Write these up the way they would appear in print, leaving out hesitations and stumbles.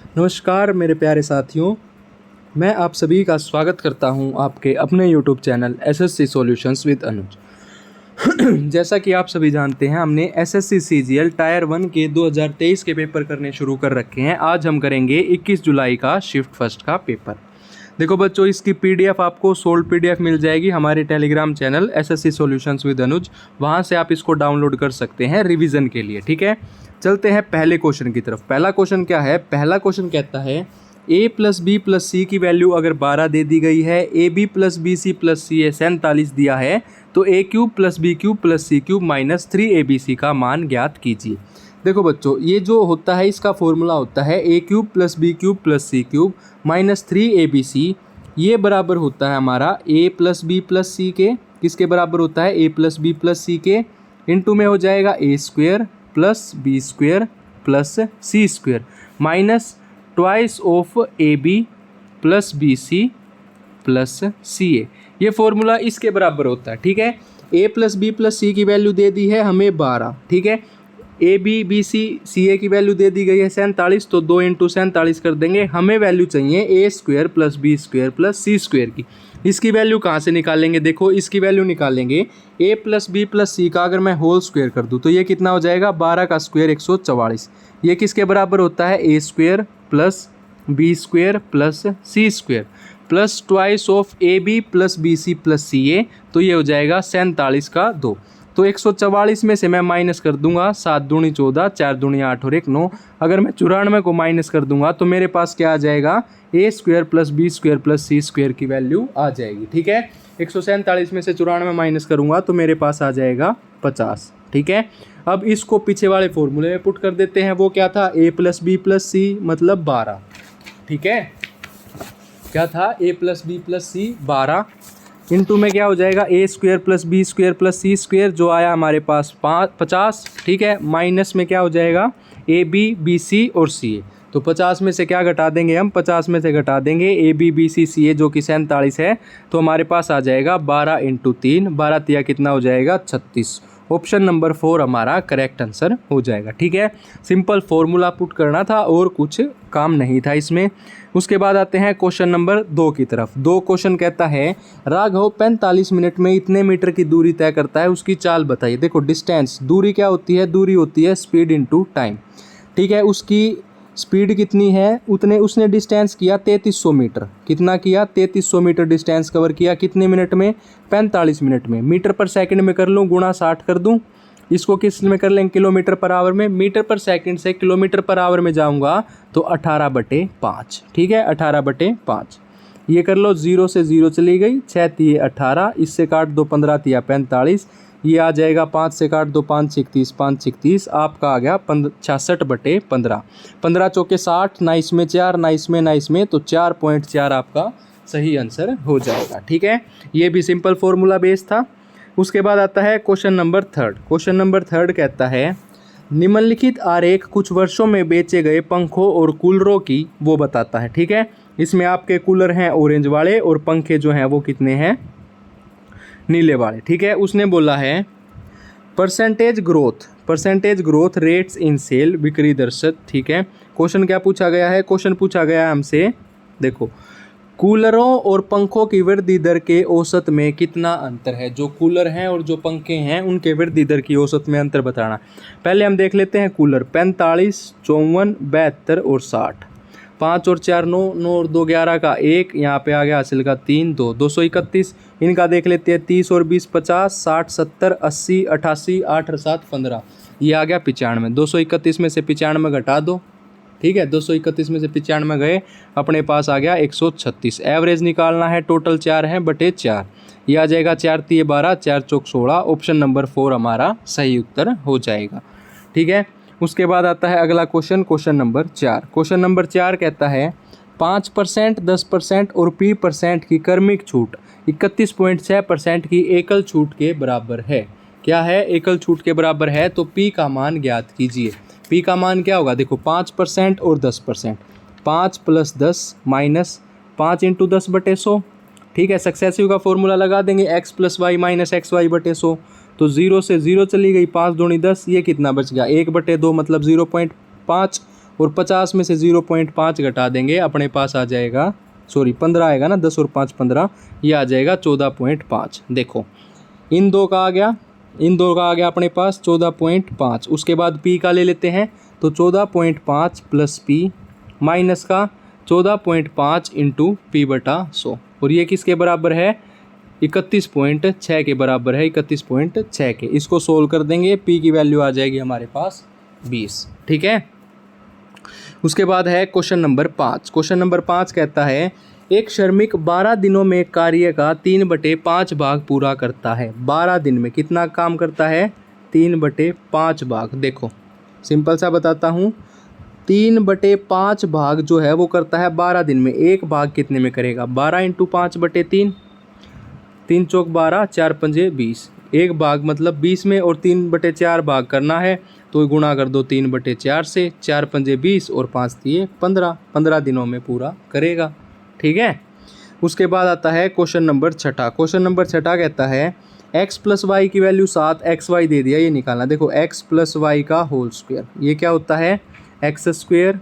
नमस्कार मेरे प्यारे साथियों, मैं आप सभी का स्वागत करता हूं आपके अपने YouTube channel SSC solutions with Anuj. जैसा कि आप सभी जानते हैं, हमने एसएससी सीजीएल टायर 1 के 2023 के पेपर करने शुरू कर रखे हैं। आज हम करेंगे 21 जुलाई का शिफ्ट फर्स्ट का पेपर। देखो बच्चों, इसकी पीडीएफ आपको सोल्ड पीडीएफ मिल जाएगी हमारे Telegram channel SSC solutions with Anuj. वहाँ से आप इसको डाउनलोड कर सकते हैं रिवीजन के लिए। ठीक है, चलते हैं पहले क्वेश्चन की तरफ। पहला क्वेश्चन क्या है? पहला क्वेश्चन कहता है a plus b plus c की वैल्यू अगर 12 दे दी गई है, a b plus b c plus c a 47 दिया है, तो a cube plus b cube plus c cube minus 3ab का मान ज्ञात कीजिए। देखो बच्चों, ये जो होता है इसका फॉर्मूला होता है a cube plus b cube plus c cube minus 3abc। ये बराबर होता है हमारा a plus b plus c के। किसके बराबर होता है? A plus b plus c के। इंटू में हो जाएगा a square plus b square plus c square minus twice of a b plus b c plus c a. ये फॉर्मूला इसके बराबर होता है। ठीक है, a plus b plus c की वैल्यू दे दी है हमें 12। ठीक है, ए बी बी सी सी ए की वैल्यू दे दी गई है 47, तो 2 इंटू 47 कर देंगे। हमें वैल्यू चाहिए a square plus b square plus c square की। इसकी वैल्यू कहाँ से निकालेंगे? देखो, इसकी वैल्यू निकालेंगे ए प्लस बी प्लस सी का अगर मैं होल स्क्वेयर कर दूँ तो ये कितना हो जाएगा? 12 का स्क्वेयर 144। ये किसके बराबर होता है? A square plus b square plus c square plus twice of a b plus b c plus c a, तो ये हो जाएगा 47 का 2। तो 144 में से मैं माइनस कर दूंगा 7 दूनी 14, 4 दूनी 8 और 1 9। अगर मैं 94 को माइनस कर दूंगा तो मेरे पास क्या आ जाएगा? A square plus b square plus c square की वैल्यू आ जाएगी। ठीक है, 147 में से 94 माइनस करूंगा तो मेरे पास आ जाएगा 50। ठीक है, अब इसको पीछे वाले फॉर्मूले में पुट कर देते हैं। वो क्या था? A plus b plus c मतलब 12। ठीक है, क्या था? A plus b plus c 12 into में क्या हो जाएगा? A square plus b square plus c square जो आया हमारे पास 50। ठीक है, माइनस में क्या हो जाएगा? ए बी बी सी और सी ए। तो 50 में से क्या घटा देंगे हम? 50 में से घटा देंगे ए बी बी सी सी ए जो कि 47 है। तो हमारे पास आ जाएगा 12 इंटू 3, 12 तिया कितना हो जाएगा? 36। ऑप्शन नंबर 4 हमारा करेक्ट आंसर हो जाएगा। ठीक है, सिंपल फॉर्मूला पुट करना था और कुछ काम नहीं था इसमें। उसके बाद आते हैं क्वेश्चन नंबर 2 की तरफ। 2 क्वेश्चन कहता है राघव 45 मिनट में इतने मीटर की दूरी तय करता है, उसकी चाल बताइए। देखो, डिस्टेंस, दूरी क्या होती है? दूरी होती है स्पीड इनटू टाइम। ठीक है, उसकी स्पीड कितनी है? उतने उसने डिस्टेंस किया 3300 मीटर। कितना किया? 3300 मीटर डिस्टेंस कवर किया। कितने मिनट में? 45 मिनट में। मीटर पर सेकंड में कर लूँ, गुणा 60 कर दूँ। इसको किस में कर लेंगे? किलोमीटर पर आवर में। मीटर पर सेकंड से किलोमीटर पर आवर में जाऊंगा तो 18/5। ठीक है, 18/5। ये कर लो, 0 से 0 चली गई, 6 तिये 18, इससे काट दो 15 तिया 45, ये आ जाएगा 5 से काट दो 5 6 30, 5 6 30, आपका आ गया 66/15। 15 चौके 60, ना इसमें 4 ना इसमें ना इसमें, तो 4.4 आपका सही आंसर हो जाएगा। ठीक है, ये भी सिंपल फॉर्मूला बेस था। उसके बाद आता है क्वेश्चन नंबर 3। क्वेश्चन नंबर 3 कहता है निम्नलिखित आरेख कुछ वर्षों में बेचे गए पंखों और कूलरों की वो बताता है। ठीक है, इसमें आपके कूलर हैं ऑरेंज वाले और पंखे जो हैं वो कितने हैं? नीले वाले। ठीक है, उसने बोला है percentage growth rates in sale, बिक्री दर्शक। ठीक है, क्वेश्चन क्या पूछा गया है? क्वेश्चन पूछा गया है हमसे, देखो, कूलरों और पंखों की वृद्धि दर के औसत में कितना अंतर है? जो कूलर हैं और जो पंखे हैं उनके वृद्धि दर की औसत में अंतर बताना। पहले हम देख लेते हैं कूलर। 45, 54, 72 और 60। 5 और 4 9, 9 और 2 11 का 1, यहाँ पे आ गया हासिल का 3 2, 231। इनका देख लेते हैं 30 और 20 50, 60 70 80 88, 8 और 7 15, ये आ गया 95। 231 में से 95 घटा दो। ठीक है, 231 में से 95 गए, अपने पास आ गया 136। एवरेज निकालना है, टोटल 4 है बटे 4, ये आ जाएगा 4 तिये 12, 4 चौक 16। ऑप्शन नंबर 4 हमारा सही उत्तर हो जाएगा। ठीक है, उसके बाद आता है अगला question, question number 4। Question number 4 कहता है 5%, 10% और P% की क्रमिक छूट 31.6% की एकल छूट के बराबर है। क्या है? एकल छूट के बराबर है, तो P का मान ज्ञात कीजिए। P का मान क्या होगा? देखो, 5% और 10%, 5 + 10 माइनस 5 × 10/100। ठीक है, सक्सेसिव का फॉर्मूला लगा देंगे, x + y माइनस xy/100। तो 0 से 0 चली गई, 5 दूनी 10, ये कितना बच गया? 1/2 मतलब 0.5 और 50 में से 0.5 घटा देंगे, अपने पास आ जाएगा, सॉरी 15 आएगा ना, 10 और 5 15, ये आ जाएगा 14.5। देखो इन दो का आ गया, इन दो का आ गया अपने पास 14.5। उसके बाद पी का ले लेते हैं, तो 14.5 प्लस पी माइनस का 14.5 इंटू पी बटा 100, और ये किसके बराबर है, 31.6 के बराबर है, 31.6 के। इसको सोल्व कर देंगे, पी की वैल्यू आ जाएगी हमारे पास 20। ठीक है। उसके बाद है क्वेश्चन नंबर 5। क्वेश्चन नंबर 5 कहता है एक श्रमिक 12 दिनों में कार्य का 3/5 भाग पूरा करता है। 12 दिन में कितना काम करता है, 3/5 भाग। देखो सिंपल सा बताता हूँ, 3/5 भाग जो है वो करता है 12 दिन में। एक भाग कितने में करेगा, 12 इंटू 5/3, 3 चौक 12, 4 पंजे 20। एक भाग मतलब 20 में, और 3/4 भाग करना है तो गुणा कर दो 3/4 से, 4 पंजे 20 और 5 दिए 15। 15 दिनों में पूरा करेगा। ठीक है। उसके बाद आता है क्वेश्चन नंबर 6। क्वेश्चन नंबर 6 कहता है x प्लस वाई की वैल्यू 7, XY दे दिया, ये निकालना। देखो x प्लस वाई का होल स्क्वायर, ये क्या होता है, x square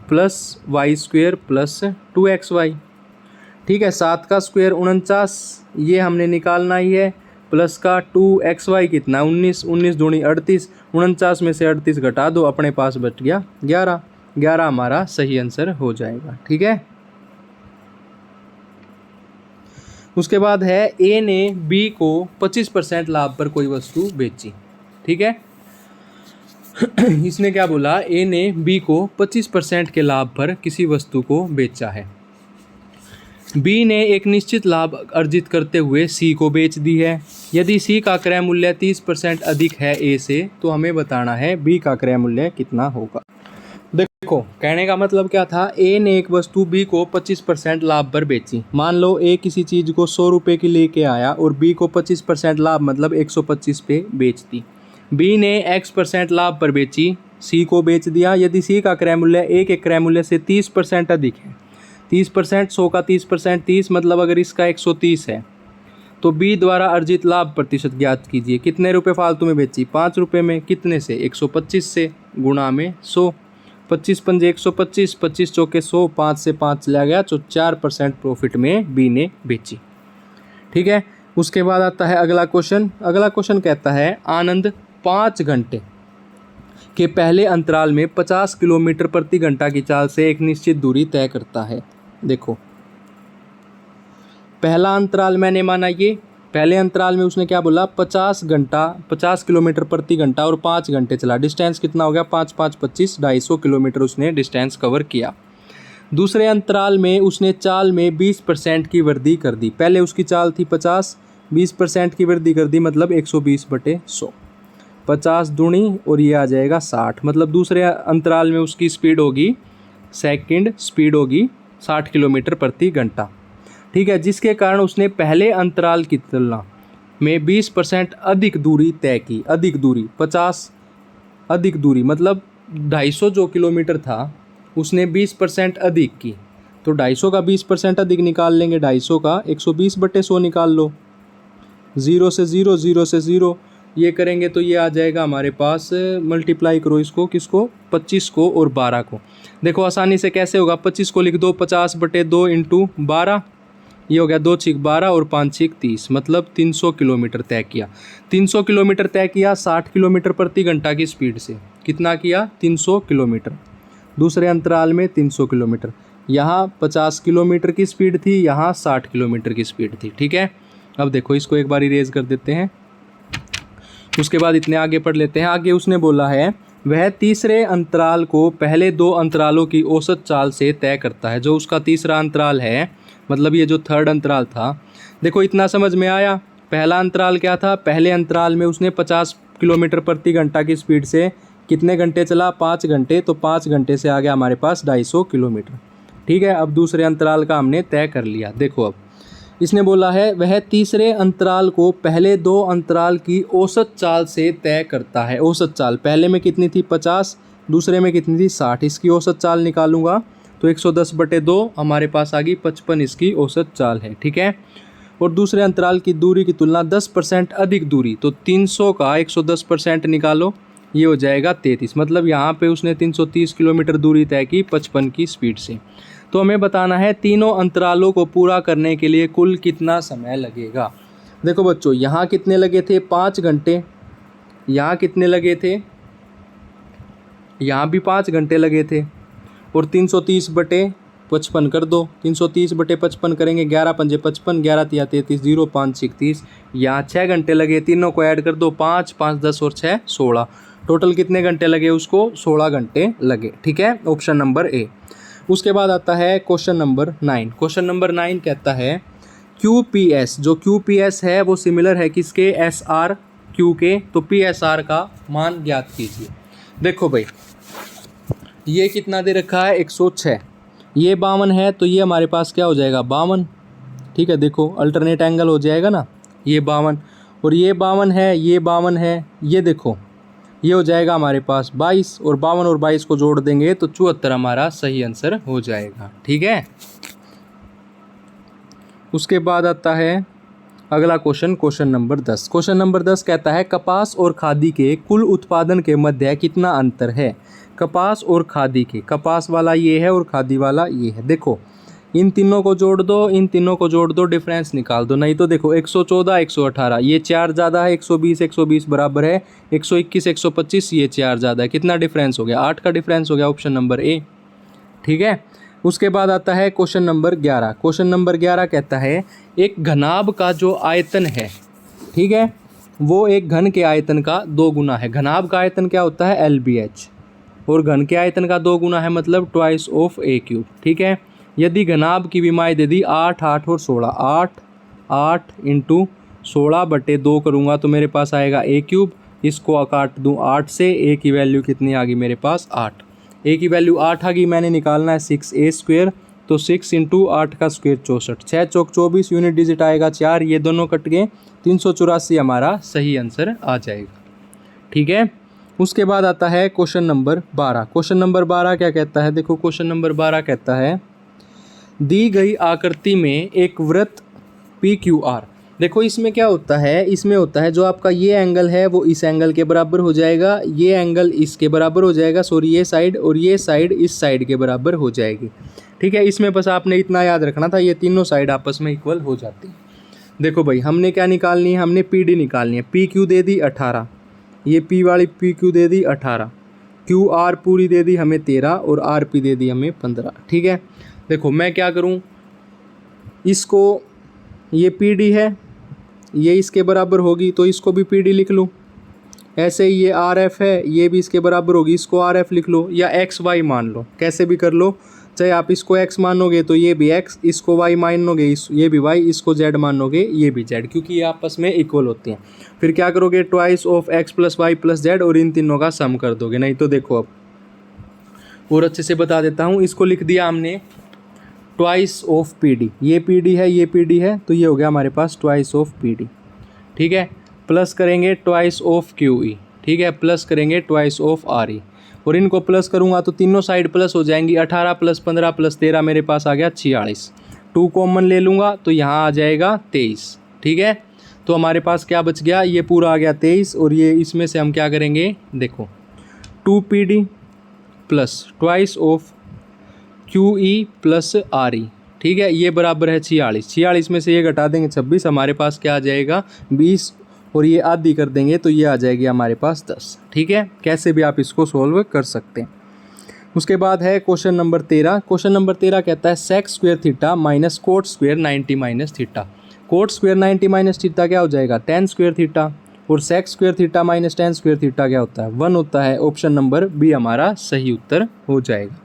plus Y square plus 2xy। ठीक है। 7 का स्क्वायर 49, ये हमने निकालना ही है, प्लस का 2xy कितना, 19, 19 दूनी 38, 49 में से 38 घटा दो, अपने पास बच गया 11। 11 हमारा सही आंसर हो जाएगा। ठीक है। उसके बाद है ए ने बी को 25% लाभ पर कोई वस्तु बेची। ठीक है। इसने क्या बोला, ए ने बी को 25% के लाभ पर किसी वस्तु को बेचा है। बी ने एक निश्चित लाभ अर्जित करते हुए सी को बेच दी है। यदि सी का क्रय मूल्य 30% अधिक है ए से, तो हमें बताना है बी का क्रय मूल्य कितना होगा। देखो कहने का मतलब क्या था, ए ने एक वस्तु बी को 25% लाभ पर बेची। मान लो ए किसी चीज़ को 100 रुपये की लेके आया और बी को 25% लाभ मतलब 125 पे बेच दी। बी ने x% लाभ पर बेची, सी को बेच दिया। यदि सी का क्रय मूल्य ए के क्रय मूल्य से 30% अधिक है, 30%, 100 का 30%, 30 मतलब अगर इसका 130 है, तो बी द्वारा अर्जित लाभ प्रतिशत ज्ञात कीजिए। कितने रुपए फालतू में बेची, 5 रुपये में। कितने से, 125 से, गुणा में 100। 25 पंजे 125, 25 चौके 100, 5 से 5 चला गया, तो 4% प्रॉफिट में बी ने बेची। ठीक है। उसके बाद आता है अगला क्वेश्चन। अगला क्वेश्चन कहता है आनंद 5 घंटे के पहले अंतराल में 50 किलोमीटर प्रति घंटा की चाल से एक निश्चित दूरी तय करता है। देखो पहला अंतराल मैंने माना, ये पहले अंतराल में उसने क्या बोला, 50 किलोमीटर प्रति घंटा और 5 घंटे चला। डिस्टेंस कितना हो गया, 5 5 25, 250 किलोमीटर उसने डिस्टेंस कवर किया। दूसरे अंतराल में उसने चाल में 20% की वृद्धि कर दी। पहले उसकी चाल थी 50, 20% की वृद्धि कर दी, मतलब 120/100। 50 दूनी और ये आ जाएगा 60, मतलब दूसरे अंतराल में उसकी स्पीड होगी, सेकंड स्पीड होगी 60 किलोमीटर प्रति घंटा। ठीक है। जिसके कारण उसने पहले अंतराल की तुलना में 20% अधिक दूरी तय की। अधिक दूरी 50, अधिक दूरी मतलब 250 जो किलोमीटर था उसने 20% अधिक की, तो 250 का 20% अधिक निकाल लेंगे। 250 का 120/100 निकाल लो। 0 से 0, 0 से 0, ये करेंगे तो ये आ जाएगा हमारे पास, मल्टीप्लाई करो इसको, किसको, 25 को और 12 को। देखो आसानी से कैसे होगा, 25 को लिख दो 50/2 इंटू 12, ये हो गया 2 छिक 12 और 5 छिक 30, मतलब 300 किलोमीटर तय किया। 300 किलोमीटर तय किया 60 किलोमीटर प्रति घंटा की स्पीड से। कितना किया, 300 किलोमीटर। दूसरे अंतराल में 300 किलोमीटर, यहाँ 50 किलोमीटर की स्पीड थी, यहाँ 60 किलोमीटर की स्पीड थी। ठीक है। अब देखो इसको एक बार इरेज कर देते हैं, उसके बाद इतने आगे पढ़ लेते हैं। आगे उसने बोला है वह तीसरे अंतराल को पहले 2 अंतरालों की औसत चाल से तय करता है। जो उसका तीसरा अंतराल है, मतलब ये जो थर्ड अंतराल था, देखो इतना समझ में आया। पहला अंतराल क्या था, पहले अंतराल में उसने 50 किलोमीटर प्रति घंटा की स्पीड से कितने घंटे चला, 5 घंटे, तो 5 घंटे से आ गया हमारे पास 250 किलोमीटर। ठीक है। अब दूसरे अंतराल का हमने तय कर लिया। देखो अब इसने बोला है वह तीसरे अंतराल को पहले 2 अंतराल की औसत चाल से तय करता है। औसत चाल पहले में कितनी थी, 50, दूसरे में कितनी थी, 60। इसकी औसत चाल निकालूंगा तो 110/2 हमारे पास आ गई, 55 इसकी औसत चाल है। ठीक है। और दूसरे अंतराल की दूरी की तुलना 10% अधिक दूरी, तो 300 का 110% निकालो, ये हो जाएगा 33। मतलब यहाँ पे उसने 330 किलोमीटर दूरी तय की 55 की स्पीड से। तो हमें बताना है तीनों अंतरालों को पूरा करने के लिए कुल कितना समय लगेगा। देखो बच्चों, यहाँ कितने लगे थे 5 घंटे, यहाँ कितने लगे थे, यहाँ भी 5 घंटे लगे थे, और 330/55 कर दो। 330/55 करेंगे, 11 पंजे 55, 11 तिया 33, 0 5 6 30। यहाँ 6 घंटे लगे, तीनों को ऐड कर दो, 5 5 10 और 6 16। टोटल कितने घंटे लगे उसको, 16 घंटे लगे। ठीक है, ऑप्शन नंबर ए। उसके बाद आता है क्वेश्चन नंबर 9। क्वेश्चन नंबर 9 कहता है QPS, जो QPS है वो सिमिलर है किसके, SRQ के। तो PSR का मान ज्ञात कीजिए। देखो भाई, ये कितना दे रखा है 106, ये 52 है, तो ये हमारे पास क्या हो जाएगा 52। ठीक है, देखो अल्टरनेट एंगल हो जाएगा ना, ये 52 और ये 52 है, ये 52 है, ये देखो ये हो जाएगा हमारे पास 22, और 52 और 22 को जोड़ देंगे तो 74 हमारा सही आंसर हो जाएगा। ठीक है, उसके बाद आता है अगला question, question number 10। Question number 10 कहता है कपास और खादी के कुल उत्पादन के मध्य कितना अंतर है। कपास और खादी के, कपास वाला ये है और खादी वाला ये है। देखो इन तीनों को जोड़ दो, इन तीनों को जोड़ दो, डिफरेंस निकाल दो। नहीं तो देखो 114 118, ये 4 ज़्यादा है, 120 120 बराबर है, 121 125, ये 4 ज़्यादा है। कितना डिफरेंस हो गया, 8 का डिफरेंस हो गया, ऑप्शन नंबर ए। ठीक है, उसके बाद आता है क्वेश्चन नंबर 11। क्वेश्चन नंबर 11 कहता है एक घनाभ का जो आयतन है, ठीक है, वो एक घन के आयतन का 2 गुना है। घनाभ का आयतन क्या होता है LBH, और घन के आयतन का 2 गुना है, मतलब ट्वाइस ऑफ A³। ठीक है, यदि घनाभ की विमाएँ दे दी 8 8 और 16, 8 8 इंटू 16/2 करूँगा तो मेरे पास आएगा A³। इसको काट दूँ 8 से, A की वैल्यू कितनी आ गई मेरे पास 8। A की वैल्यू 8 आ गई, मैंने निकालना है 6A², तो 6 इंटू 8 का स्क्वायर 64, 6 चौक 24, यूनिट डिजिट आएगा 4, ये दोनों कट गए, 384 हमारा सही आंसर आ जाएगा। ठीक है, उसके बाद आता है क्वेश्चन नंबर 12। क्वेश्चन नंबर 12 क्या कहता है, देखो क्वेश्चन नंबर 12 कहता है दी गई आकृति में एक वृत्त PQR। देखो इसमें क्या होता है, इसमें होता है जो आपका ये एंगल है वो इस एंगल के बराबर हो जाएगा, ये एंगल इसके बराबर हो जाएगा, सॉरी ये साइड, और ये साइड इस साइड के बराबर हो जाएगी। ठीक है, इसमें बस आपने इतना याद रखना था, ये तीनों साइड आपस में इक्वल हो जाती है। देखो भाई, हमने क्या निकालनी है, हमने PD निकालनी है। PQ दे दी 18, ये P वाली PQ दे दी 18, QR पूरी दे दी हमें 13, और RP दे दी हमें 15। ठीक है, देखो मैं क्या करूँ, इसको, ये PD है, ये इसके बराबर होगी तो इसको भी PD लिख लूँ। ऐसे ही ये RF है, ये भी इसके बराबर होगी, इसको RF लिख लो, या XY मान लो, कैसे भी कर लो। चाहे आप इसको X मानोगे तो ये भी X, इसको Y मानोगे ये भी Y, इसको Z मानोगे ये भी Z, क्योंकि ये आपस में इक्वल होते हैं। फिर क्या करोगे, twice of X + Y + Z, और इन तीनों का सम कर दोगे। नहीं तो देखो अब और अच्छे से बता देता हूँ, इसको लिख दिया हमने ट्वाइस ऑफ PD, ये PD है, ये PD है, तो ये हो गया हमारे पास ट्वाइस ऑफ PD। ठीक है, प्लस करेंगे ट्वाइस ऑफ QE। ठीक है, प्लस करेंगे ट्वाइस ऑफ RE, और इनको प्लस करूँगा तो तीनों साइड प्लस हो जाएंगी। 18 + 15 + 13 मेरे पास आ गया 46। 2 कॉमन ले लूँगा तो यहाँ आ जाएगा 23। ठीक है, तो हमारे पास क्या बच गया, ये पूरा आ गया 23, और ये इसमें से हम क्या करेंगे, देखो 2PD plus twice of QE + RE। ठीक है, ये बराबर है 46। 46 में से ये घटा देंगे 26, हमारे पास क्या आ जाएगा 20, और ये आधी कर देंगे तो ये आ जाएगी हमारे पास 10। ठीक है, कैसे भी आप इसको सोल्व कर सकते हैं। उसके बाद है क्वेश्चन नंबर 13। क्वेश्चन नंबर 13 कहता है sec² theta minus cot² 90 minus theta. cot² 90 minus theta क्या हो जाएगा, tan² थीटा, और sec² theta minus tan² theta क्या होता है, 1 होता है। ऑप्शन नंबर बी हमारा सही उत्तर हो जाएगा।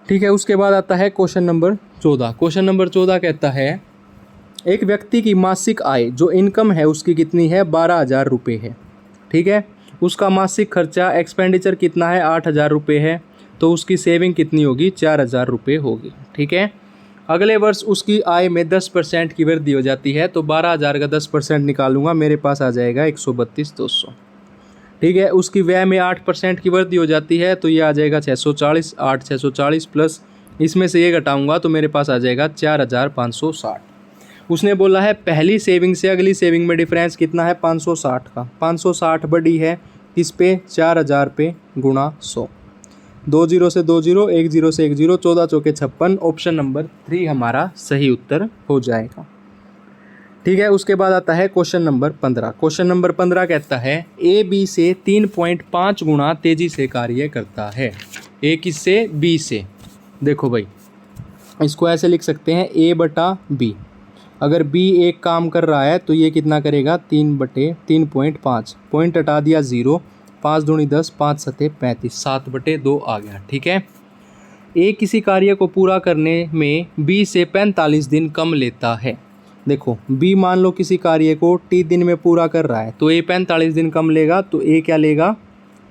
ठीक है, उसके बाद आता है क्वेश्चन नंबर 14। क्वेश्चन नंबर 14 कहता है एक व्यक्ति की मासिक आय जो इनकम है उसकी कितनी है, 12,000 रुपये है। ठीक है, उसका मासिक खर्चा एक्सपेंडिचर कितना है, 8,000 रुपये है, तो उसकी सेविंग कितनी होगी, 4,000 रुपये होगी। ठीक है, अगले वर्ष उसकी आय में 10% की वृद्धि हो जाती है, तो 12,000 का 10% निकालूंगा, मेरे पास आ जाएगा 132,200। ठीक है, उसकी व्यय में 8% की वृद्धि हो जाती है, तो ये आ जाएगा 640, 8 640 प्लस इसमें से ये घटाऊंगा तो मेरे पास आ जाएगा 4,560। उसने बोला है पहली सेविंग से अगली सेविंग में डिफरेंस कितना है, 560 का। 560 बड़ी है किस पे, 4000 पे गुणा 100। 2 0 से 2 0, 1 0 से 1 0, 14 चौके 56। ऑप्शन नंबर 3 हमारा सही उत्तर हो जाएगा। ठीक है, उसके बाद आता है क्वेश्चन नंबर 15। क्वेश्चन नंबर 15 कहता है ए बी से 3.5 गुना तेजी से कार्य करता है। ए किससे, बी से। देखो भाई, इसको ऐसे लिख सकते हैं ए बटा बी। अगर बी एक काम कर रहा है तो ये कितना करेगा, 3/3.5। पॉइंट हटा दिया 0, 5 दूनी 10, 5 सते 35, 7/2 आ गया। ठीक है, ए किसी कार्य को पूरा करने में बी से 45 दिन कम लेता है। देखो, बी मान लो किसी कार्य को टी दिन में पूरा कर रहा है तो ए 45 दिन कम लेगा, तो ए क्या लेगा,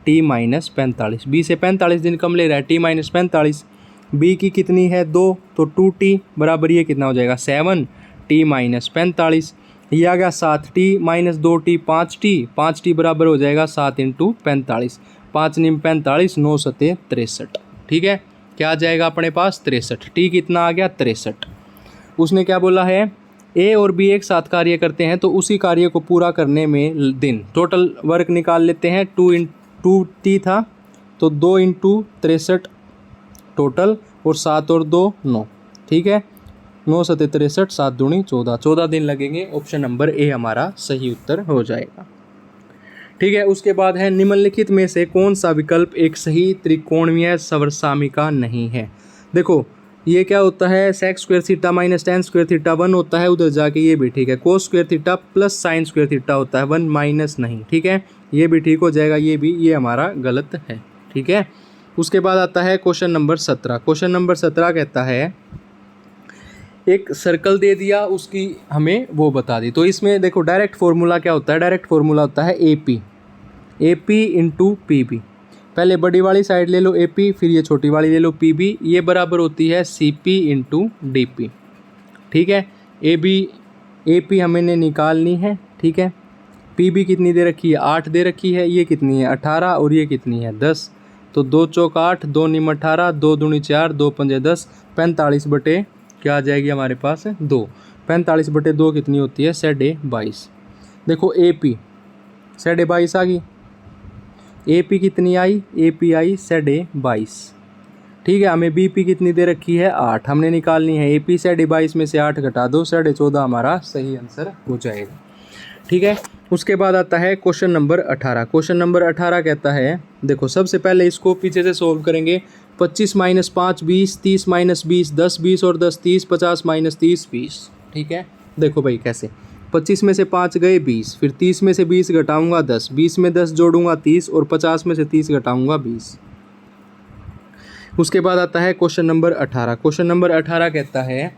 टी माइनस 45। बी से 45 दिन कम ले रहा है, टी माइनस 45। बी की कितनी है, 2, तो 2t बराबर ये कितना हो जाएगा, 7, टी माइनस 45। ये आ गया 7t minus 2t, 5t। 5t बराबर हो जाएगा 7 × 45। 5 × 45, 9 सते 63। ठीक है, क्या आ जाएगा अपने पास, 63। टी कितना आ गया, 63। उसने क्या बोला है, ए और बी एक साथ कार्य करते हैं तो उसी कार्य को पूरा करने में दिन, टोटल वर्क निकाल लेते हैं। 2t था तो 2 × 63 टोटल, और 7 और 2 9। ठीक है, 9 सते 63, 7 दूनी 14, 14 दिन लगेंगे। ऑप्शन नंबर ए हमारा सही उत्तर हो जाएगा। ठीक है, उसके बाद है निम्नलिखित में से कौन सा विकल्प एक सही त्रिकोणीय समसामयिका नहीं है। देखो, ये क्या होता है, sec square theta minus tan square theta 1 होता है, उधर जाके ये भी ठीक है। cos square theta plus sin square theta होता है, 1 माइनस नहीं। ठीक है, ये भी ठीक हो जाएगा, ये भी, ये हमारा गलत है। ठीक है, उसके बाद आता है क्वेश्चन नंबर 17। क्वेश्चन नंबर 17 कहता है एक सर्कल दे दिया, उसकी हमें वो बता दी। तो इसमें देखो, डायरेक्ट फार्मूला क्या होता है, डायरेक्ट फार्मूला होता है AP इंटू PB। पहले बड़ी वाली साइड ले लो AP, फिर ये छोटी वाली ले लो PB। ये बराबर होती है CP इंटू DP। ठीक है, AP हमें निकालनी है। ठीक है, PB कितनी दे रखी है, 8 दे रखी है। ये कितनी है, 18, और ये कितनी है, 10। तो 2 चौक 8, 2 निम 18, 2 दूनी 4, 2 पंजे 10, 45 बटे क्या आ जाएगी हमारे पास, 2। 45 बटे 2 कितनी होती है, 22.5। देखो AP 22.5 आ गई। AP कितनी आई, AP आई 22.5। ठीक है, हमें BP कितनी दे रखी है, 8। हमने निकालनी है AP 22.5 में से 8 घटा दो, 14.5 हमारा सही आंसर हो जाएगा। ठीक है, उसके बाद आता है क्वेश्चन नंबर 18। क्वेश्चन नंबर 18 कहता है, देखो सबसे पहले इसको पीछे से सोल्व करेंगे। 25 - 5 20, 30 - 20 10, 20 और 10 30, 50 - 30 20। ठीक है, देखो भाई कैसे, 25 में से 5 गए 20, फिर 30 में से 20 घटाऊंगा 10, 20 में 10 जोड़ूंगा 30, और 50 में से 30 घटाऊंगा 20। उसके बाद आता है क्वेश्चन नंबर 18। क्वेश्चन नंबर 18 कहता है,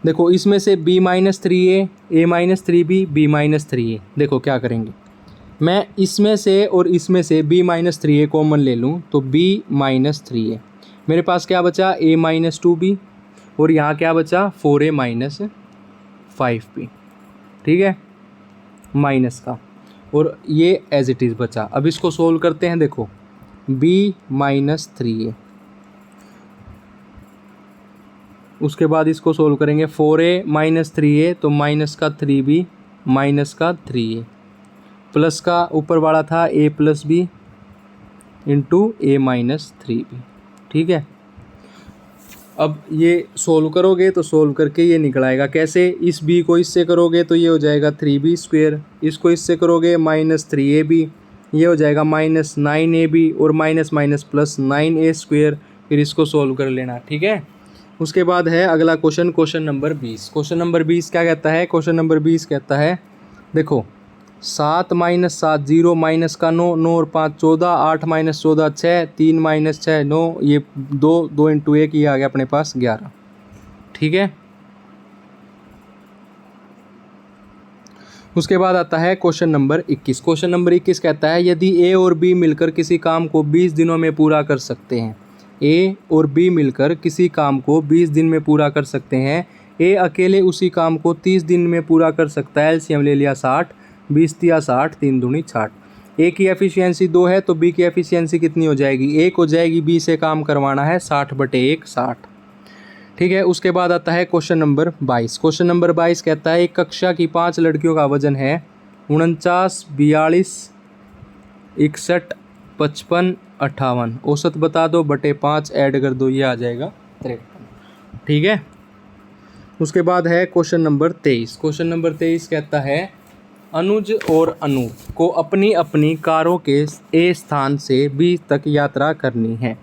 देखो इसमें से B - 3A, A - 3B, B - 3A। देखो क्या करेंगे, मैं इसमें से और इसमें से B - 3A कॉमन ले लूँ तो B - 3A। मेरे पास क्या बचा, A - 2B, और यहाँ क्या बचा, 4A - 5B। ठीक है, माइनस का, और ये एज इट इज़ बचा। अब इसको सोल्व करते हैं। देखो B - 3A, उसके बाद इसको सोल्व करेंगे। 4A - 3A, तो माइनस का 3B माइनस का 3A, प्लस का ऊपर वाला था A + B into A - 3B। ठीक है, अब ये सोल्व करोगे तो सोल्व करके ये निकल आएगा कैसे, इस B को इससे करोगे तो ये हो जाएगा 3B², इसको इससे करोगे -3AB, ये हो जाएगा -9AB, और माइनस माइनस प्लस 9A²। फिर इसको सोल्व कर लेना। ठीक है, उसके बाद है अगला question, question number 20। Question number 20 क्या कहता है, क्वेश्चन नंबर 20 कहता है, देखो 7 - 7 0, माइनस का 9, 9 और 5 14, 8 - 14 6, 3 - 6 9, ये 2 × 1, ये आ गया अपने पास 11। ठीक है, उसके बाद आता है क्वेश्चन नंबर 21। क्वेश्चन नंबर 21 कहता है, यदि A और B मिलकर किसी काम को 20 दिनों में पूरा कर सकते हैं। A और B मिलकर किसी काम को 20 दिन में पूरा कर सकते हैं। A अकेले उसी काम को 30 दिन में पूरा कर सकता है। एलसीएम ले लिया 60, 20 × 60, 3 दूनी 60। A की एफिशिएंसी 2 है तो B की एफिशिएंसी कितनी हो जाएगी, 1 हो जाएगी। B से काम करवाना है 60/1 60। ठीक है, उसके बाद आता है क्वेश्चन नंबर 22। क्वेश्चन नंबर 22 कहता है, एक कक्षा की 5 लड़कियों का वजन है 49, 42, 61, 55, 58। औसत बता दो बटे 5 ऐड कर दो, ये आ जाएगा 53। ठीक है। उसके बाद है क्वेश्चन नंबर 23। क्वेश्चन नंबर 23 कहता है अनुज और अनूप को अपनी अपनी कारों के ए स्थान से बी तक यात्रा करनी है।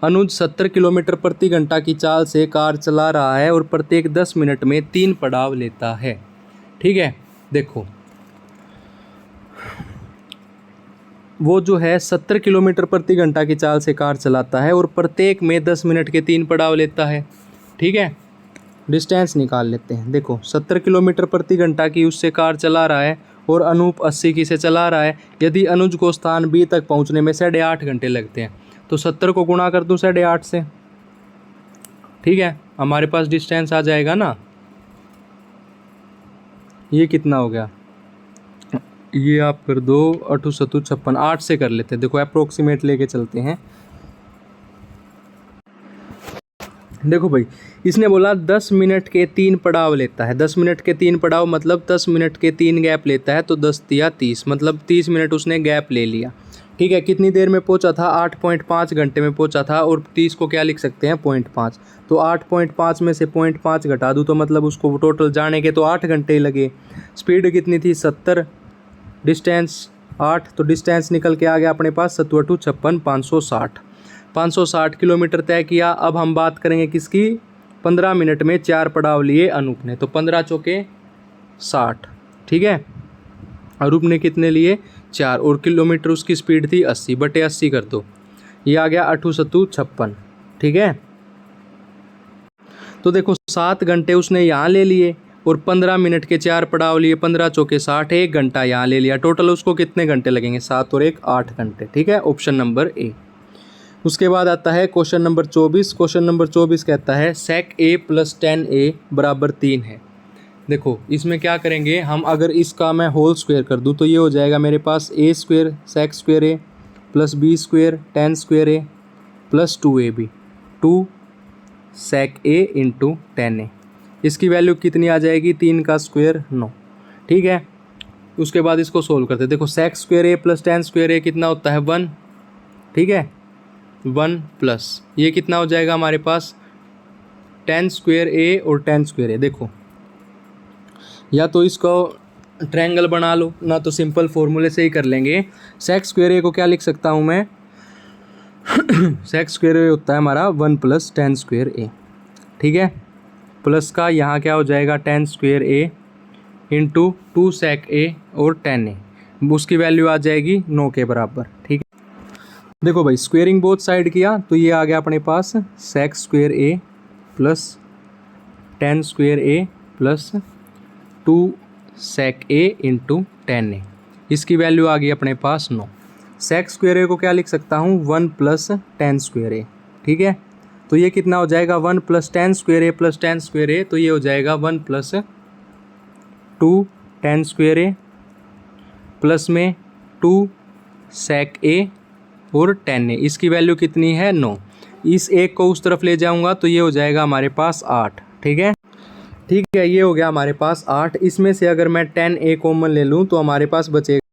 अनुज 70 किलोमीटर प्रति घंटा की चाल से कार चला रहा है और प्रत्येक 10 मिनट में 3 पड़ाव लेता है। ठीक है, देखो वो जो है 70 किलोमीटर प्रति घंटा की चाल से कार चलाता है और प्रत्येक में 10 मिनट के 3 पड़ाव लेता है। ठीक है, डिस्टेंस निकाल लेते हैं। देखो 70 किलोमीटर प्रति घंटा की उससे कार चला रहा है और अनूप 80 की से चला रहा है। यदि अनुज को स्थान बी तक पहुंचने में 8.5 घंटे लगते हैं तो 70 को गुणा कर दूं 8.5 से। ठीक है, हमारे पास डिस्टेंस आ जाएगा ना, ये कितना हो गया, ये आप कर दो 8 7 56, 8 से कर लेते हैं। देखो अप्रोक्सीमेट लेके चलते हैं। देखो भाई, इसने बोला 10 मिनट के 3 पड़ाव लेता है। 10 मिनट के 3 पड़ाव मतलब 10 मिनट के 3 गैप लेता है, तो 10 या 30 मतलब 30 मिनट उसने गैप ले लिया। ठीक है, कितनी देर में पहुंचा था, 8.5 घंटे में पहुंचा था और 30 को क्या लिख सकते हैं 0.5। तो 8.5 में से 0.5 घटा दूँ तो मतलब उसको टोटल जाने के तो 8 घंटे ही लगे। स्पीड कितनी थी 70, डिस्टेंस 8, तो डिस्टेंस निकल के आ गया अपने पास 7 8 56, 560 किलोमीटर तय किया। अब हम बात करेंगे किसकी, 15 मिनट में 4 पड़ाव लिए अनूप ने, तो 15 चौके 60। ठीक है, अनूप ने कितने लिए 4 और किलोमीटर उसकी स्पीड थी 80 बटे 80 कर दो, ये आ गया 8 7 56। ठीक है, तो देखो 7 घंटे उसने यहाँ ले लिए और 15 मिनट के 4 पड़ाव लिए, 15 चौके 60, 1 घंटा यहाँ ले लिया। टोटल उसको कितने घंटे लगेंगे, 7 और 1 8 घंटे। ठीक है, ऑप्शन नंबर ए। उसके बाद आता है क्वेश्चन नंबर 24। क्वेश्चन नंबर 24 कहता है sec a + tan a = 3 है। देखो इसमें क्या करेंगे हम, अगर इसका मैं होल स्क्वायर कर दूं तो ये हो जाएगा मेरे पास a² sec² a + b² tan² a + 2ab, 2 sec a × tan a। इसकी वैल्यू कितनी आ जाएगी, 3 का स्क्वायर 9। ठीक है, उसके बाद इसको सोल्व करते हैं। देखो sec² a + tan² a कितना होता है 1। ठीक है, 1 प्लस ये कितना हो जाएगा हमारे पास tan² a और tan² a। देखो या तो इसको ट्रायंगल बना लो, ना तो सिंपल फॉर्मूले से ही कर लेंगे। sec² a को क्या लिख सकता हूँ मैं sec² a होता है हमारा 1 + tan² a। ठीक है, प्लस का यहाँ क्या हो जाएगा tan² a × 2 sec a और tan a, उसकी वैल्यू आ जाएगी 9 के बराबर। ठीक है, देखो भाई स्क्वेयरिंग बोथ साइड किया तो ये आ गया अपने पास sec² a + tan² a + 2 sec a × tan a, इसकी वैल्यू आ गई अपने पास 9। sec² a को क्या लिख सकता हूँ 1 + tan² a। ठीक है, तो ये कितना हो जाएगा 1 + tan² a + tan² a, तो ये हो जाएगा 1 + 2 tan² a प्लस में 2 sec a और tan a, इसकी वैल्यू कितनी है 9। इस एक को उस तरफ ले जाऊंगा तो ये हो जाएगा हमारे पास 8। ठीक है, ठीक है, ये हो गया हमारे पास 8। इसमें से अगर मैं tan a कॉमन ले लूँ तो हमारे पास बचेगा